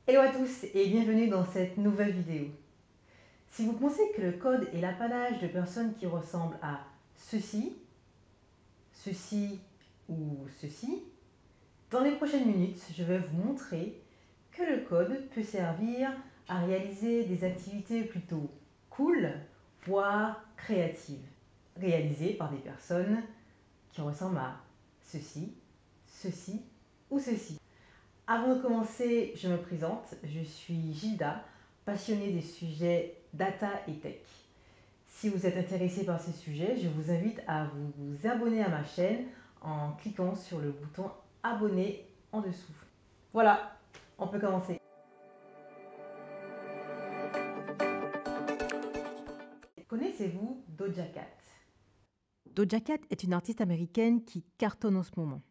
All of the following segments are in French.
Hello à tous et bienvenue dans cette nouvelle vidéo. Si vous pensez que le code est l'apanage de personnes qui ressemblent à ceci, ceci ou ceci, dans les prochaines minutes, je vais vous montrer que le code peut servir à réaliser des activités plutôt cool, voire créatives, réalisées par des personnes qui ressemblent à ceci, ceci ou ceci. Avant de commencer, je me présente, je suis Gilda, passionnée des sujets data et tech. Si vous êtes intéressé par ces sujets, je vous invite à vous abonner à ma chaîne en cliquant sur le bouton abonner en dessous. Voilà, on peut commencer. Connaissez-vous Doja Cat? Doja Cat est une artiste américaine qui cartonne en ce moment.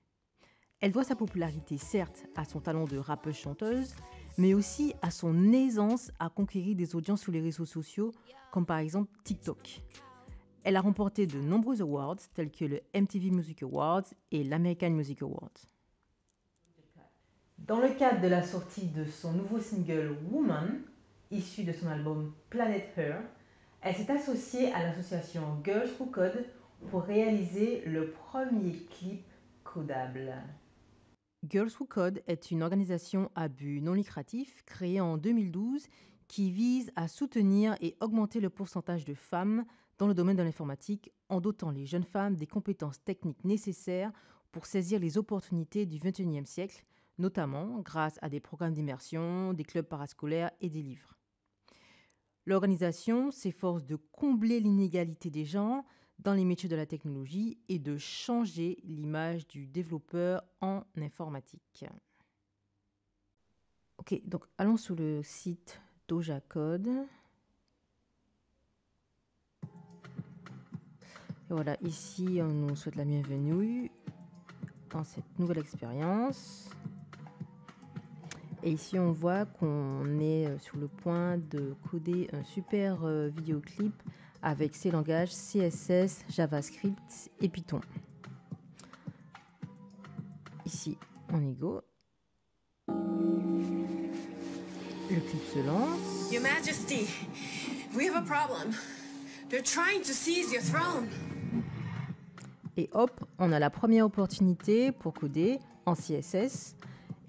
Elle doit sa popularité certes à son talent de rappeuse-chanteuse, mais aussi à son aisance à conquérir des audiences sur les réseaux sociaux, comme par exemple TikTok. Elle a remporté de nombreux awards tels que le MTV Music Awards et l'American Music Awards. Dans le cadre de la sortie de son nouveau single Woman, issu de son album Planet Her, elle s'est associée à l'association Girls Who Code pour réaliser le premier clip codable. Girls Who Code est une organisation à but non lucratif créée en 2012 qui vise à soutenir et augmenter le pourcentage de femmes dans le domaine de l'informatique en dotant les jeunes femmes des compétences techniques nécessaires pour saisir les opportunités du XXIe siècle, notamment grâce à des programmes d'immersion, des clubs parascolaires et des livres. L'organisation s'efforce de combler l'inégalité des genres dans les métiers de la technologie et de changer l'image du développeur en informatique. Ok, donc allons sur le site Doja Code. Et voilà, ici on nous souhaite la bienvenue dans cette nouvelle expérience. Et ici on voit qu'on est sur le point de coder un super vidéoclip avec ces langages CSS, JavaScript et Python. Ici, on y go. Le clip se lance. Your Majesty, we have a problem. They're trying to seize your throne. Et hop, on a la première opportunité pour coder en CSS.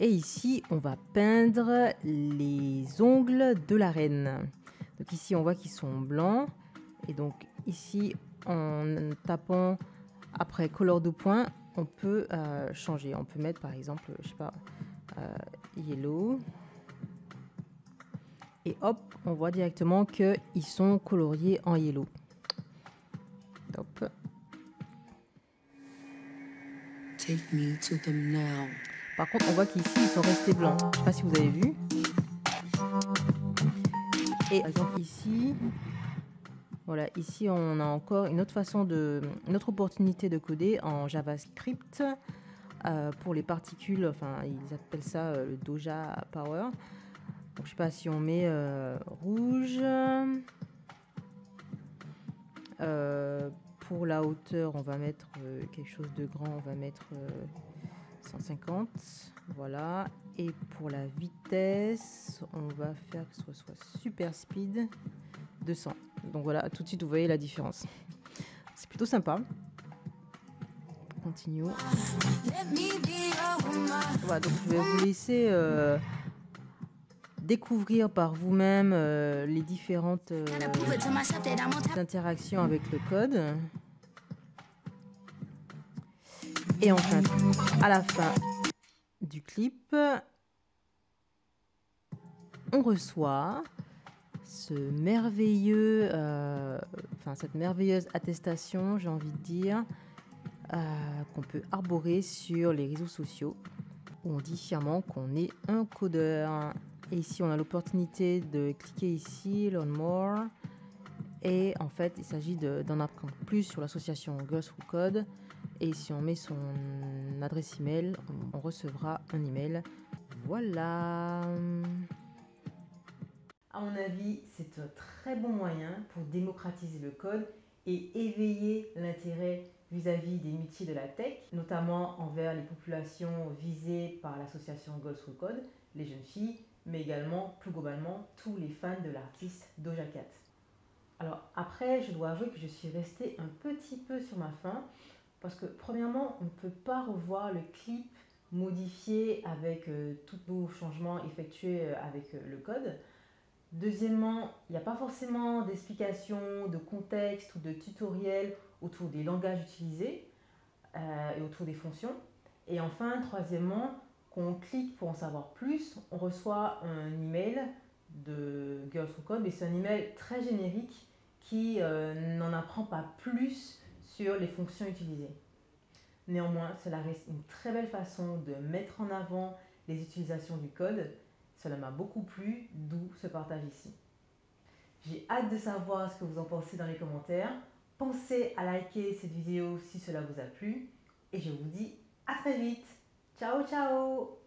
Et ici, on va peindre les ongles de la reine. Donc ici, on voit qu'ils sont blancs. Et donc ici, en tapant après couleur de point, on peut changer. On peut mettre par exemple, je sais pas, yellow. Et hop, on voit directement qu'ils sont coloriés en yellow. Top. Take me to them now. Par contre, on voit qu'ici, ils sont restés blancs. Je ne sais pas si vous avez vu. Et par exemple ici, voilà, ici on a encore une autre opportunité de coder en JavaScript pour les particules. Enfin, ils appellent ça le Doja Power. Donc, je sais pas si on met rouge. Pour la hauteur, on va mettre quelque chose de grand. On va mettre 150. Voilà. Et pour la vitesse, on va faire que ce soit super speed 200. Donc voilà, tout de suite vous voyez la différence. C'est plutôt sympa. Continue. Voilà, donc je vais vous laisser découvrir par vous-même les différentes interactions avec le code. Et enfin, à la fin du clip, on reçoit cette merveilleuse attestation, j'ai envie de dire, qu'on peut arborer sur les réseaux sociaux, où on dit fièrement qu'on est un codeur. Et ici, on a l'opportunité de cliquer ici, Learn More. Et en fait, il s'agit d'en apprendre plus sur l'association Girls Who Code. Et si on met son adresse email, on recevra un email. Voilà. À mon avis, c'est un très bon moyen pour démocratiser le code et éveiller l'intérêt vis-à-vis des métiers de la tech, notamment envers les populations visées par l'association Girls Who Code, les jeunes filles mais également, plus globalement, tous les fans de l'artiste Doja Cat. Alors après, je dois avouer que je suis restée un petit peu sur ma faim, parce que premièrement, on ne peut pas revoir le clip modifié avec tous nos changements effectués avec le code. Deuxièmement, il n'y a pas forcément d'explication, de contexte ou de tutoriel autour des langages utilisés et autour des fonctions. Et enfin, troisièmement, quand on clique pour en savoir plus, on reçoit un email de Girls Who Code, mais c'est un email très générique qui n'en apprend pas plus sur les fonctions utilisées. Néanmoins, cela reste une très belle façon de mettre en avant les utilisations du code. Cela m'a beaucoup plu, d'où ce partage ici. J'ai hâte de savoir ce que vous en pensez dans les commentaires. Pensez à liker cette vidéo si cela vous a plu. Et je vous dis à très vite. Ciao ciao.